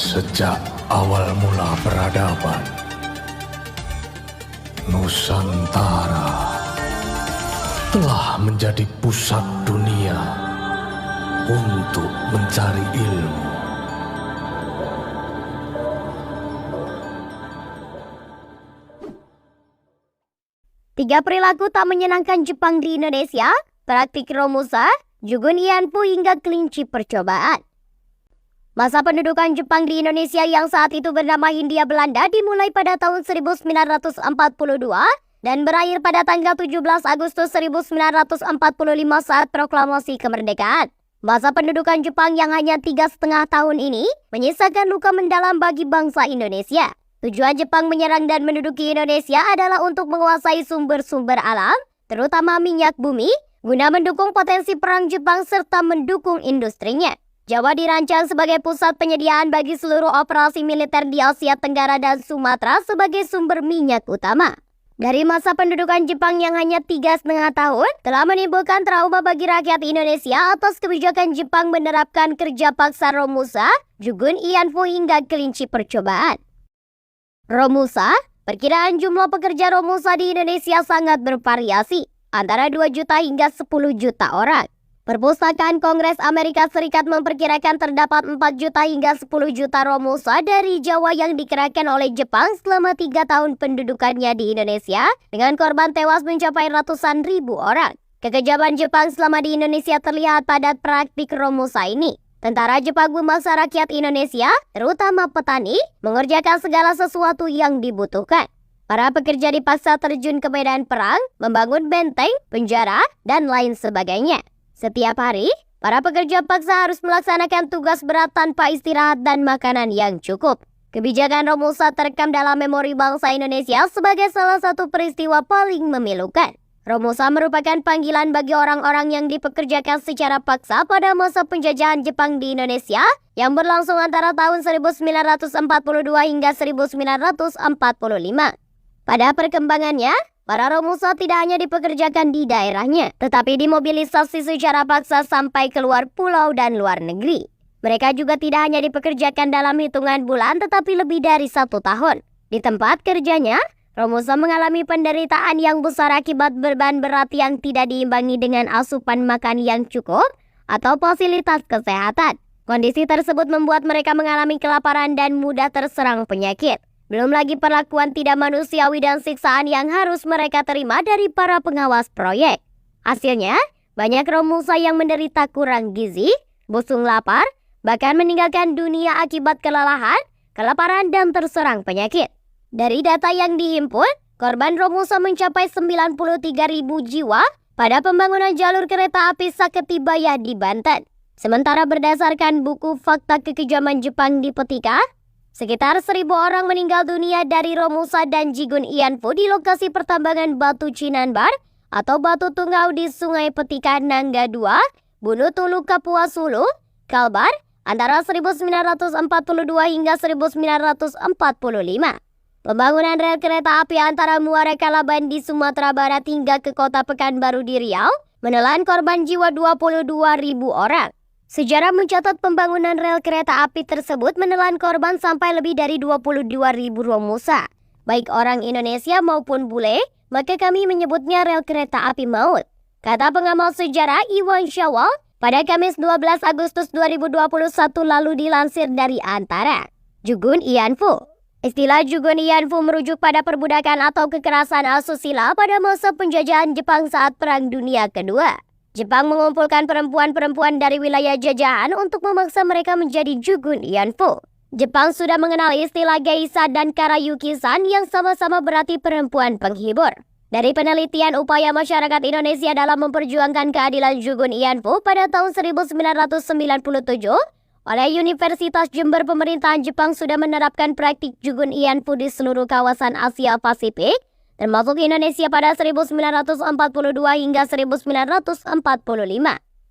Sejak awal mula peradaban, Nusantara telah menjadi pusat dunia untuk mencari ilmu. Tiga perilaku tak menyenangkan Jepang di Indonesia, praktik Romusa, Jugun Ianfu hingga kelinci percobaan. Masa pendudukan Jepang di Indonesia yang saat itu bernama Hindia Belanda dimulai pada tahun 1942 dan berakhir pada tanggal 17 Agustus 1945 saat proklamasi kemerdekaan. Masa pendudukan Jepang yang hanya 3,5 tahun ini menyisakan luka mendalam bagi bangsa Indonesia. Tujuan Jepang menyerang dan menduduki Indonesia adalah untuk menguasai sumber-sumber alam, terutama minyak bumi, guna mendukung potensi perang Jepang serta mendukung industrinya. Jawa dirancang sebagai pusat penyediaan bagi seluruh operasi militer di Asia Tenggara dan Sumatera sebagai sumber minyak utama. Dari masa pendudukan Jepang yang hanya 3,5 tahun, telah menimbulkan trauma bagi rakyat Indonesia atas kebijakan Jepang menerapkan kerja paksa Romusa, Jugun Ianfu hingga kelinci percobaan. Romusa, perkiraan jumlah pekerja Romusa di Indonesia sangat bervariasi, antara 2 juta hingga 10 juta orang. Perpustakaan Kongres Amerika Serikat memperkirakan terdapat 4 juta hingga 10 juta Romusa dari Jawa yang dikerahkan oleh Jepang selama 3 tahun pendudukannya di Indonesia, dengan korban tewas mencapai ratusan ribu orang. Kekejaman Jepang selama di Indonesia terlihat pada praktik Romusa ini. Tentara Jepang memaksa rakyat Indonesia, terutama petani, mengerjakan segala sesuatu yang dibutuhkan. Para pekerja dipaksa terjun ke medan perang, membangun benteng, penjara, dan lain sebagainya. Setiap hari, para pekerja paksa harus melaksanakan tugas berat tanpa istirahat dan makanan yang cukup. Kebijakan Romusa terekam dalam memori bangsa Indonesia sebagai salah satu peristiwa paling memilukan. Romusa merupakan panggilan bagi orang-orang yang dipekerjakan secara paksa pada masa penjajahan Jepang di Indonesia yang berlangsung antara tahun 1942 hingga 1945. Pada perkembangannya, para Romusa tidak hanya dipekerjakan di daerahnya, tetapi dimobilisasi secara paksa sampai keluar pulau dan luar negeri. Mereka juga tidak hanya dipekerjakan dalam hitungan bulan, tetapi lebih dari 1 tahun. Di tempat kerjanya, Romusa mengalami penderitaan yang besar akibat beban berat yang tidak diimbangi dengan asupan makan yang cukup atau fasilitas kesehatan. Kondisi tersebut membuat mereka mengalami kelaparan dan mudah terserang penyakit. Belum lagi perlakuan tidak manusiawi dan siksaan yang harus mereka terima dari para pengawas proyek. Hasilnya, banyak Romusa yang menderita kurang gizi, busung lapar, bahkan meninggalkan dunia akibat kelelahan, kelaparan, dan terserang penyakit. Dari data yang dihimpun, korban Romusa mencapai 93.000 jiwa pada pembangunan jalur kereta api Saketibaya di Banten. Sementara berdasarkan buku Fakta Kekejaman Jepang di Petika, sekitar 1.000 orang meninggal dunia dari Romusa dan Jugun Ianfu di lokasi pertambangan batu Cinanbar atau batu tungau di Sungai Petika Nangga II, Bunutulu Kapuas Hulu, Kalbar, antara 1942 hingga 1945. Pembangunan rel kereta api antara Muara Kalaban di Sumatera Barat hingga ke kota Pekanbaru di Riau menelan korban jiwa 22.000 orang. Sejarah mencatat pembangunan rel kereta api tersebut menelan korban sampai lebih dari 22.000 Romusa. Baik orang Indonesia maupun bule, maka kami menyebutnya rel kereta api maut. Kata pengamal sejarah Iwan Syawal pada Kamis 12 Agustus 2021 lalu dilansir dari Antara. Jugun Ianfu. Istilah Jugun Ianfu merujuk pada perbudakan atau kekerasan asusila pada masa penjajahan Jepang saat Perang Dunia Kedua. Jepang mengumpulkan perempuan-perempuan dari wilayah jajahan untuk memaksa mereka menjadi Jugun Ianfu. Jepang sudah mengenal istilah geisha dan karayuki-san yang sama-sama berarti perempuan penghibur. Dari penelitian upaya masyarakat Indonesia dalam memperjuangkan keadilan Jugun Ianfu pada tahun 1997, oleh Universitas Jember, pemerintahan Jepang sudah menerapkan praktik Jugun Ianfu di seluruh kawasan Asia Pasifik, termasuk Indonesia pada 1942 hingga 1945.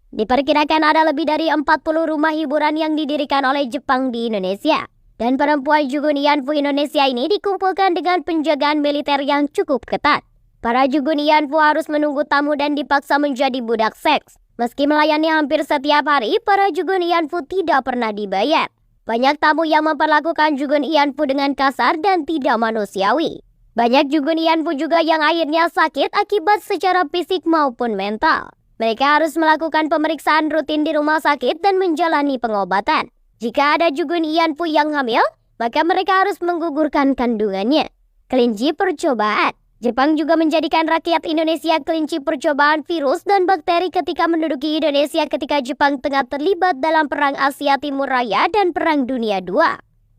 Diperkirakan ada lebih dari 40 rumah hiburan yang didirikan oleh Jepang di Indonesia. Dan perempuan Jugun Ianfu Indonesia ini dikumpulkan dengan penjagaan militer yang cukup ketat. Para Jugun Ianfu harus menunggu tamu dan dipaksa menjadi budak seks. Meski melayani hampir setiap hari, para Jugun Ianfu tidak pernah dibayar. banyak tamu yang memperlakukan Jugun Ianfu dengan kasar dan tidak manusiawi. Banyak Jugun Ianfu juga yang akhirnya sakit akibat secara fisik maupun mental. Mereka harus melakukan pemeriksaan rutin di rumah sakit dan menjalani pengobatan. Jika ada Jugun Ianfu yang hamil, maka mereka harus menggugurkan kandungannya. Kelinci percobaan. Jepang juga menjadikan rakyat Indonesia kelinci percobaan virus dan bakteri ketika menduduki Indonesia ketika Jepang tengah terlibat dalam Perang Asia Timur Raya dan Perang Dunia II.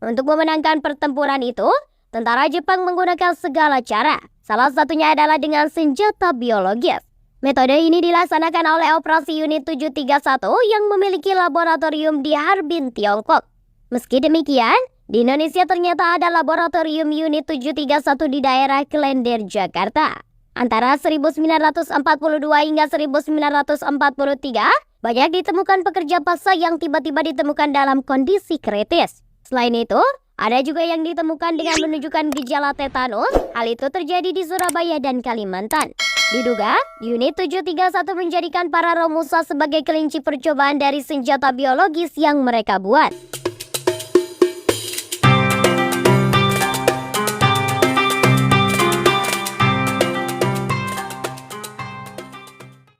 Untuk memenangkan pertempuran itu, tentara Jepang menggunakan segala cara. Salah satunya adalah dengan senjata biologis. Metode ini dilaksanakan oleh Operasi Unit 731 yang memiliki laboratorium di Harbin, Tiongkok. Meski demikian, di Indonesia ternyata ada laboratorium Unit 731 di daerah Klender, Jakarta. Antara 1942 hingga 1943, banyak ditemukan pekerja paksa yang tiba-tiba ditemukan dalam kondisi kritis. Selain itu, ada juga yang ditemukan dengan menunjukkan gejala tetanus. Hal itu terjadi di Surabaya dan Kalimantan. Diduga, Unit 731 menjadikan para Romusa sebagai kelinci percobaan dari senjata biologis yang mereka buat.